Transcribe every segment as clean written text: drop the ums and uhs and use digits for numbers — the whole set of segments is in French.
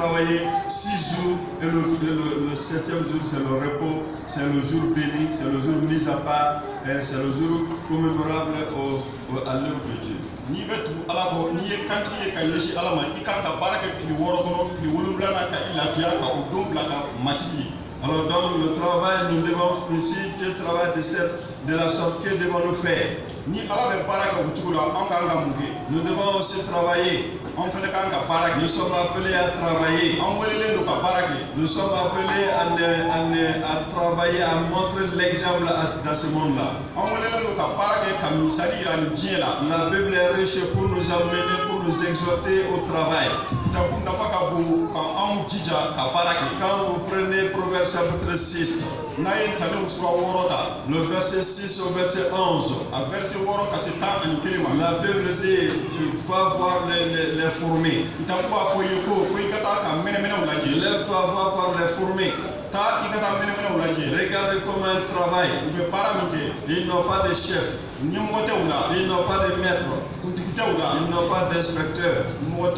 travailler 6 jours et le 7e jour c'est le repos, c'est le jour béni, c'est le jour mis à part, et c'est le jour commémorable à l'œuvre de Dieu. Ni betu alako ni ye kanti ye kanyeshi alama ikanga baraka kili woro kono kili wulublana ka ilafia ka odombla ka matiki. Alors dans le travail, nous devons, si Dieu travaille de la sorte, que devons-nous faire? Ni alabe baraka wuchula anga muge. Nous devons aussi travailler. Nous sommes appelés à travailler. Nous sommes appelés à travailler, à montrer l'exemple dans ce monde-là. La Bible est riche pour nous amener, pour nous exhorter au travail. Quand vous prenez Proverbe chapitre 6, le verset 6 au verset 11, la Bible dit va voir les fourmis. Lève-toi, va voir les fourmis. Regarde comment elles travaillent. Ils n'ont pas de chef. Ils n'ont pas de maître. Ils n'ont pas d'inspecteur. Mais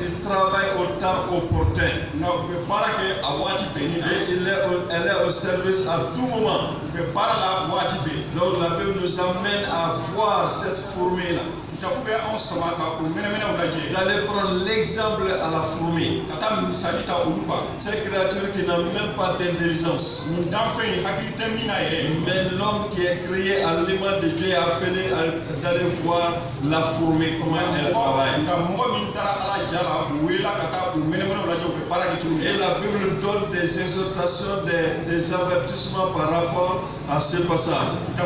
ils travaillent au temps opportun. Elle est au service à tout moment. Donc la Bible nous amène à voir cette fourmi-là. D'aller prendre l'exemple à la fourmi. Cette créature qui n'a même pas d'intelligence. Mais l'homme qui est créé à l'image de Dieu est appelé d'aller voir la fourmi, comment elle travaille. Et la Bible donne des exhortations, des avertissements par rapport à ce passage. La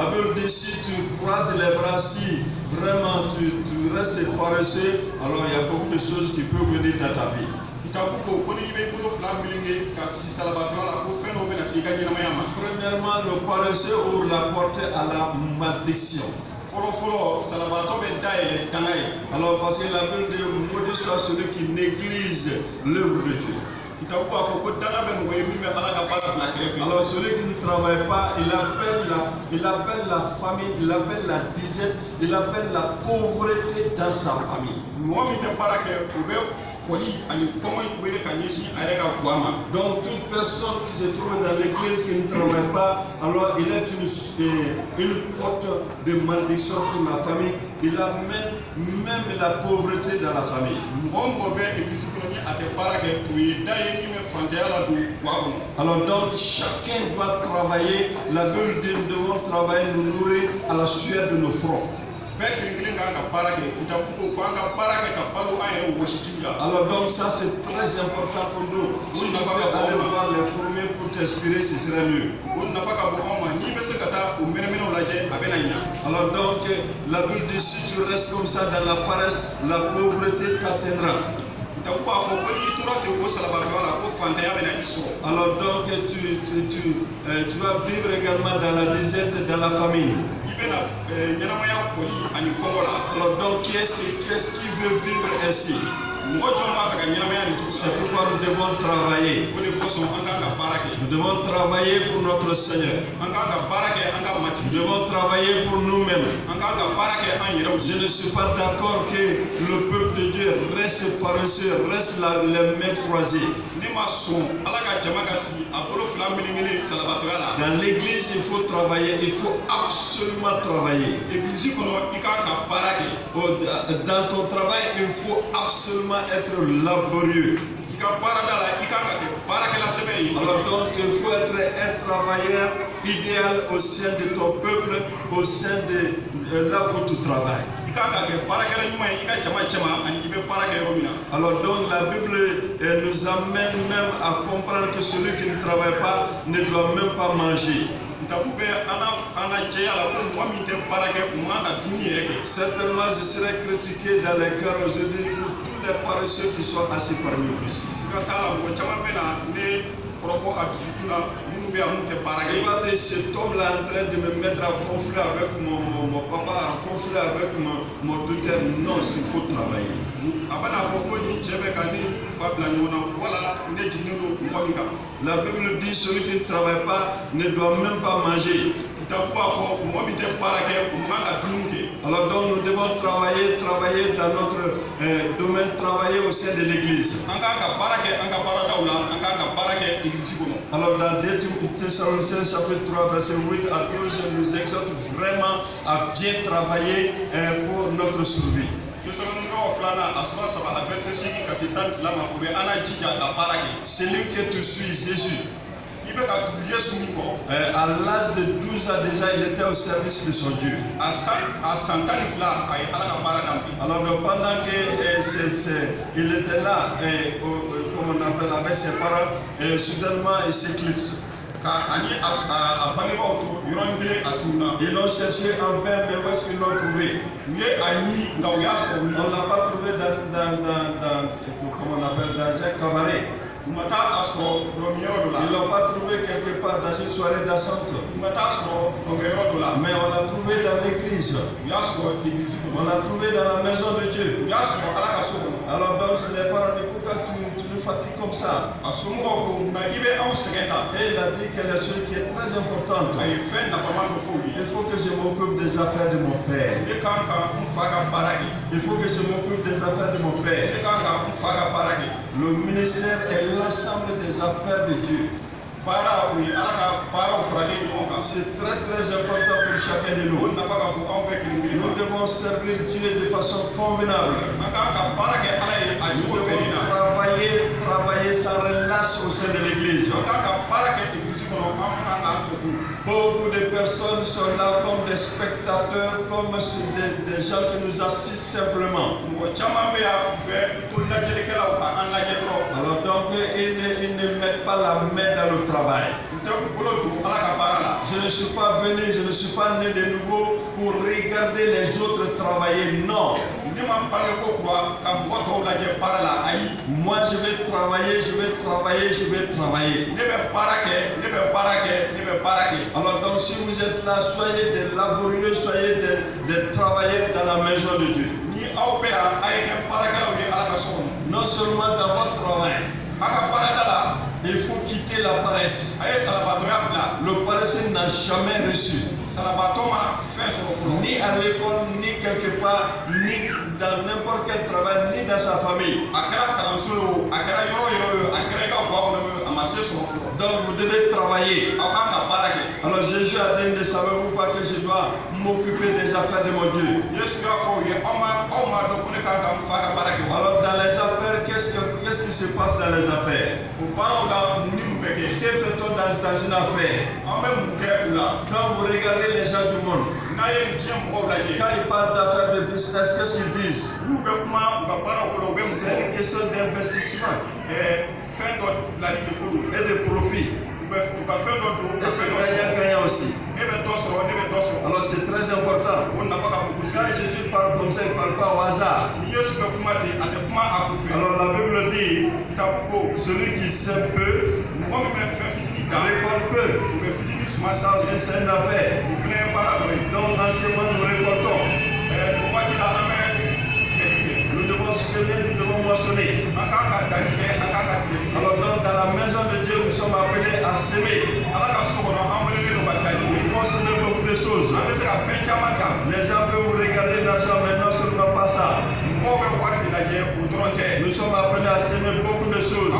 Bible dit si tu croises les bras, si vraiment tu restes paresseux, alors il y a beaucoup de choses qui peuvent venir dans ta vie. Premièrement, le paresseux ouvre la porte à la malédiction. Alors parce que la Bible dit maudit soit celui qui néglige l'œuvre de Dieu. Alors celui qui ne travaille pas, il appelle la famine, il appelle la disette, il appelle la pauvreté dans sa famille. Donc toute personne qui se trouve dans l'église qui ne travaille pas, alors il est une porte de malédiction pour la famille. Il amène même la pauvreté dans la famille. Alors donc chacun doit travailler. La Bible dit nous devons travailler, nous nourrir à la sueur de nos fronts. Alors donc ça c'est très important pour nous. Si tu veux aller voir les fourmis pour t'inspirer, ce serait mieux. Alors donc la Bible dit si tu restes comme ça dans la paresse, la pauvreté t'atteindra. Alors donc tu vas vivre également dans la disette, dans la famine. Alors donc qui est-ce qui veut vivre ainsi? C'est pourquoi nous devons travailler. Nous devons travailler pour notre Seigneur. Nous devons travailler pour nous-mêmes. Je ne suis pas d'accord que le peuple de Dieu reste paresseux, reste les mains croisées. Dans l'église, il faut travailler, il faut absolument travailler. Dans ton travail, il faut absolument être laborieux. Alors donc, il faut être un travailleur idéal au sein de ton peuple, au sein de là où tu travailles. Alors donc la Bible nous amène même à comprendre que celui qui ne travaille pas ne doit même pas manger. Certainement je serai critiqué dans les cœurs aujourd'hui pour tous les paresseux qui sont assis parmi vous ici. Il va dire cet homme-là en train de me mettre en conflit avec mon papa, en conflit avec mon tuteur. Non, il faut travailler. La Bible dit celui qui ne travaille pas ne doit même pas manger. Alors donc nous devons travailler dans notre domaine, travailler au sein de l'église. Alors dans 2 Thessaloniciens chapitre 3 verset 8 à 12, nous exhorte vraiment à bien travailler pour notre survie. Celui que tu suis, Jésus, à l'âge de 12 ans déjà, il était au service de son Dieu. Alors pendant qu'il était là, comme on appelle, avec ses parents, soudainement il s'éclipse. Ils l'ont cherché en vain, mais où est-ce qu'ils l'ont trouvé? On ne l'a pas trouvé dans comment on appelle, dans un cabaret. Ils ne l'ont pas trouvé quelque part dans une soirée dansante. Mais on l'a trouvé dans l'église. On l'a trouvé dans la maison de Dieu. Alors donc ce n'est pas dit pourquoi tu nous fatigues comme ça. Et il a dit quelque chose qui est très important. Il faut que je m'occupe des affaires de mon père. Il faut que je m'occupe des affaires de mon père. Le ministère est l'ensemble des affaires de Dieu. C'est très important pour chacun de nous. Nous devons servir Dieu de façon convenable. Nous devons travailler sans relâche au sein de l'église. Beaucoup de personnes sont là comme des spectateurs, comme des gens qui nous assistent simplement. Alors donc ils ne mettent pas la main dans le travail. Je ne suis pas venu, je ne suis pas né de nouveau pour regarder les autres travailler. Non. Moi je vais travailler, je vais travailler, je vais travailler. Alors donc si vous êtes là, soyez des laborieux, soyez des travailleurs dans la maison de Dieu. Non seulement dans votre travail. Il faut quitter la paresse. Le paresseux n'a jamais reçu. Ni à l'école, ni quelque part, ni dans n'importe quel travail, ni dans sa famille. Donc vous devez travailler. Alors Jésus a dit, ne savez-vous pas que je dois m'occuper des affaires de mon Dieu? Alors dans les affaires, qu'est-ce qui se passe dans les affaires? Que fait-on dans une affaire? Quand vous regardez les gens du monde, quand ils parlent d'affaires de business, qu'est-ce qu'ils disent? C'est une question d'investissement et de profit. Et c'est gagnant aussi. Alors c'est très important. Quand Jésus parle comme ça, il ne parle pas au hasard. Alors la Bible dit, celui qui sème peu, récolte peu. Ça aussi c'est une affaire. Donc en ce moment nous récoltons. Nous devons semer, nous devons moissonner. Alors donc dans la maison de Dieu, nous sommes appelés à semer. Nous consommons beaucoup de choses. Les gens peuvent vous regarder l'argent, mais non seulement pas ça. Nous sommes appelés à semer beaucoup de choses.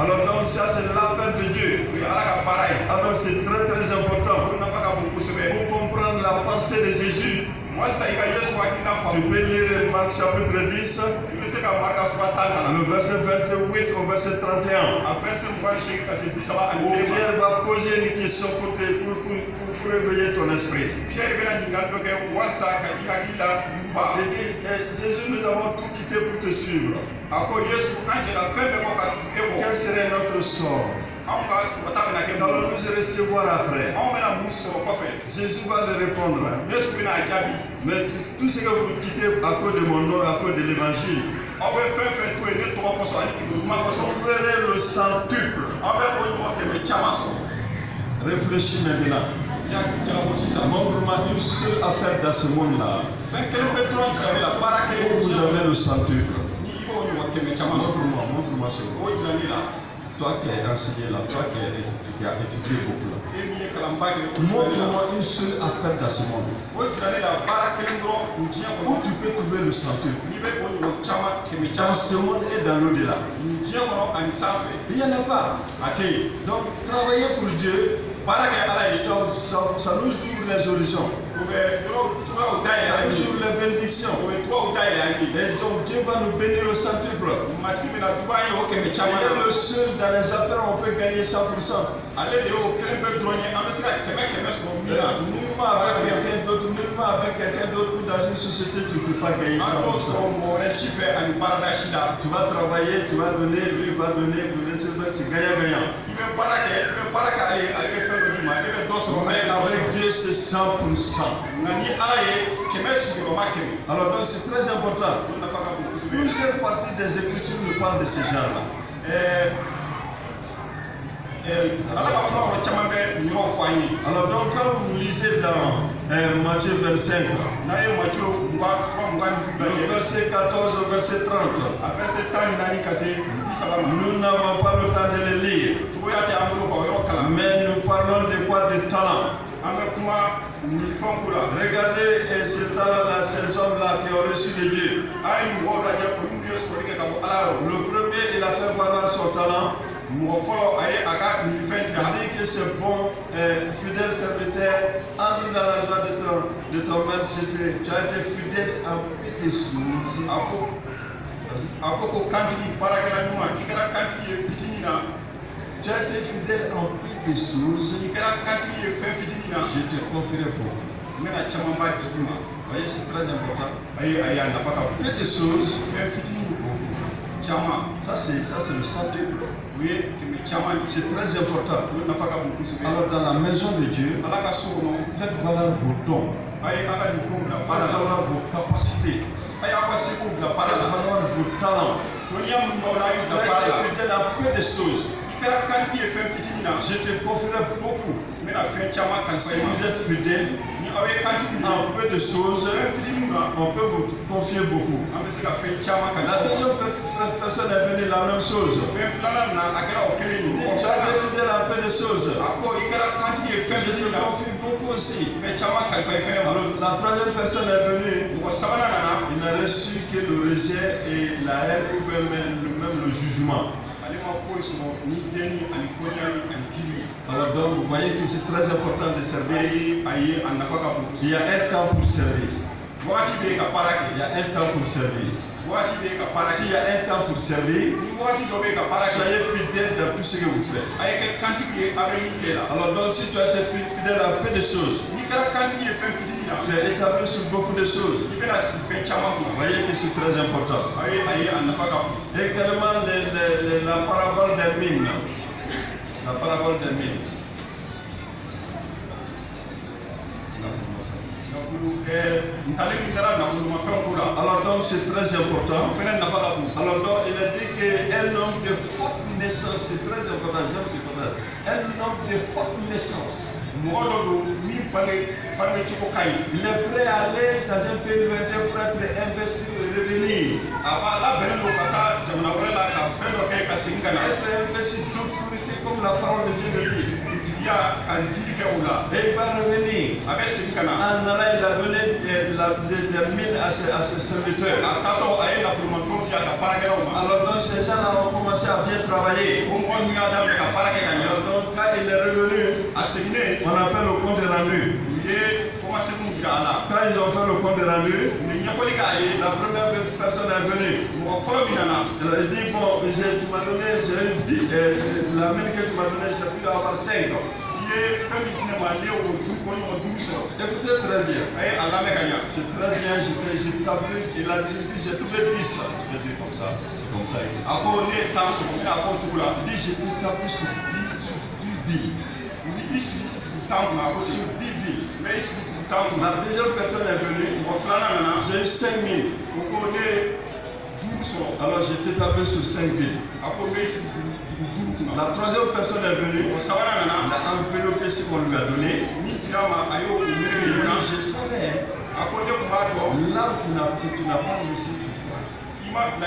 Alors donc ça c'est l'affaire de Dieu. Alors c'est très très important pour comprendre la pensée de Jésus. Tu peux lire Marc chapitre 10, le verset 28 au verset 31. Où Pierre va poser une question pour éveiller ton esprit. Il dit, Jésus, nous avons tout quitté pour te suivre. Quel serait notre sort? Qu'allons-nous recevoir après? Jésus va le répondre. Mais tout ce que vous quittez à cause de mon nom, à cause de l'évangile, vous verrez le centuple. Réfléchis maintenant. Montre-moi une seule affaire dans ce monde-là où vous avez le centuple. Montre-moi cela. Toi qui as enseigné là, toi qui as étudié beaucoup là. Montre-moi une seule affaire dans ce monde où tu peux trouver le centre. Dans ce monde et dans l'au-delà. Il n'y en a pas. Donc, travailler pour Dieu, ça nous ouvre les horizons. Ça nous ouvre les bénédictions. Et donc, Dieu va nous bénir au centuple. Il est le seul dans les affaires où on peut gagner 100%. Nullement avec quelqu'un d'autre ou dans une société, tu ne peux pas gagner 100%. Tu vas travailler, tu vas donner, lui va donner, vous recevez, c'est gagnant-gagnant. Mais avec Dieu, c'est 100%. Alors donc c'est très important. Plusieurs parties des Écritures nous parlent de ces gens-là. Alors donc quand vous lisez dans Matthieu 25, verset 14 au verset 30, nous n'avons pas le temps de les lire, mais nous parlons de quoi? De talent. Regardez ce talent-là, ces hommes-là qui ont reçu de Dieu. Le premier, il a fait valoir son talent. Il dit que ce bon fidèle serviteur entre dans la joie de ton maître. Tu as été fidèle en petites choses. Tu as été fidèle en petites choses. Je te confierai beaucoup. Voyez, c'est très important. Petites choses. Ça c'est le centre. C'est très important. Alors dans la maison de Dieu, faites valoir vos dons. Faites valoir vos capacités. Faites valoir vos talents. Faites fidèle à peu de choses. Je te confierai beaucoup. Si vous êtes fidèle à peu de choses, on peut vous confier beaucoup. La deuxième personne est venue la même chose. Tu as été fidèle à peu de choses. Je te confie beaucoup aussi. Alors, la troisième personne est venue. Il n'a reçu que le rejet et la haine ou même le jugement. Alors donc vous voyez que c'est très important de servir. Il y a un temps pour servir. Il y a un temps pour servir. S'il y a un temps pour servir, soyez fidèle dans tout ce que vous faites. Alors donc si tu as été fidèle à peu de choses, tu es établi sur beaucoup de choses. Vous voyez que c'est très important. Également la parabole des mines. La parabole des mines. Alors donc c'est très important. Alors donc il a dit qu'un homme de forte naissance, c'est très important, j'aime ce passage. Un homme de forte naissance. Il est prêt à aller dans un pays lointain pour être investi et revenir. Être investi d'autorité comme la parole de Dieu le dit. Et il va revenir. En allant, il a donné des mines à ses serviteurs. Alors donc ces gens-là ont commencé à bien travailler. Alors donc quand il est revenu, on a fait le compte rendu. Quand ils ont fait le compte rendu, la première personne est venue. Elle a dit, bon, tu m'as donné, la mine que tu m'as donnée, j'ai pu avoir 5 ans. Écoutez très bien. C'est très bien, il a dit, j'ai trouvé 10. Je vais dire comme ça. C'est comme ça. Il dit, j'ai établi sur 10 billes. Sur 10 billes. La deuxième personne est venue. J'ai eu 5 000. Alors j'ai établi sur 5 billes. La troisième personne est venue. On a enveloppé ce qu'on lui a donné. Je savais. Là où tu n'as pas laissé. Là où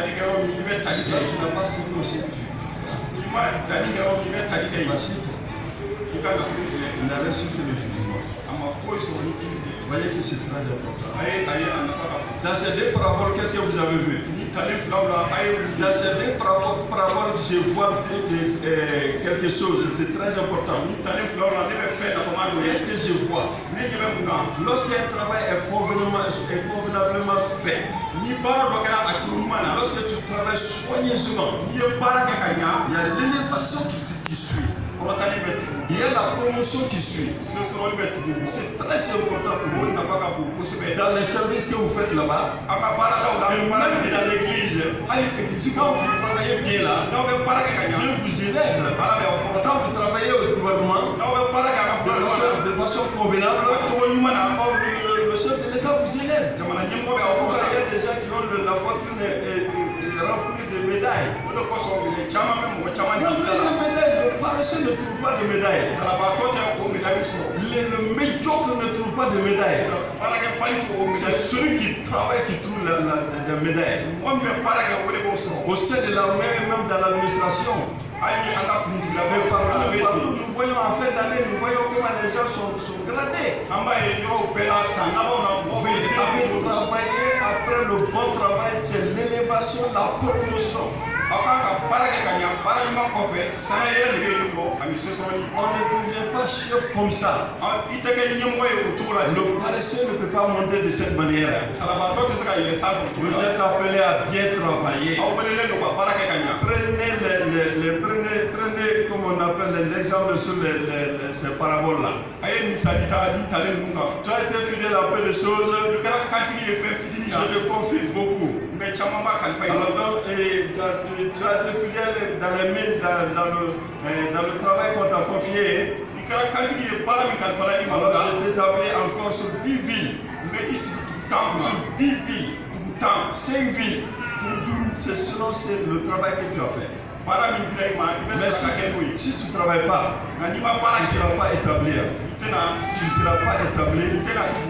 tu n'as pas signé aussi. Il a reçu que le jugement. Vous voyez que c'est très important. Dans ces deux paraboles, qu'est-ce que vous avez vu? Dans ces deux paraboles, je vois quelque chose de très important. Qu'est-ce que je vois? Lorsqu'un travail est convenablement fait, lorsque tu travailles soigneusement, il y a l'élévation qui suit. Il y a la promotion qui suit. C'est très important pour vous. Dans les services que vous faites là-bas, et même dans l'église, quand vous travaillez bien là, Dieu vous élève. Quand vous travaillez au gouvernement, de façon convenable, le chef de l'État vous élève. Il y a des gens qui ont la poitrine remplie de médailles. Le paresseux ne trouve pas de médailles. Le médiocre ne trouve pas de médailles. C'est celui qui travaille qui trouve la médaille. Au sein de l'armée, même dans l'administration. Partout, nous voyons en fin d'année, nous voyons comment les gens sont gradés. Travailler après le bon travail, c'est l'élévation, la promotion. On ne devient pas chef comme ça. Le paresseux ne peut pas monter de cette manière. Vous êtes appelé à bien travailler. Prenez comme on appelle l'exemple sur ces paraboles-là. Tu as été fidèle à peu de choses. Je te confie beaucoup. Alors donc, tu as été fidèle dans les mines, dans le travail qu'on t'a confié. Alors je t'établis encore sur 10 villes. Sur 10 villes. 5 villes. C'est selon le travail que tu as fait. Mais si tu ne travailles pas, tu ne seras pas établi. Tu ne seras pas établi.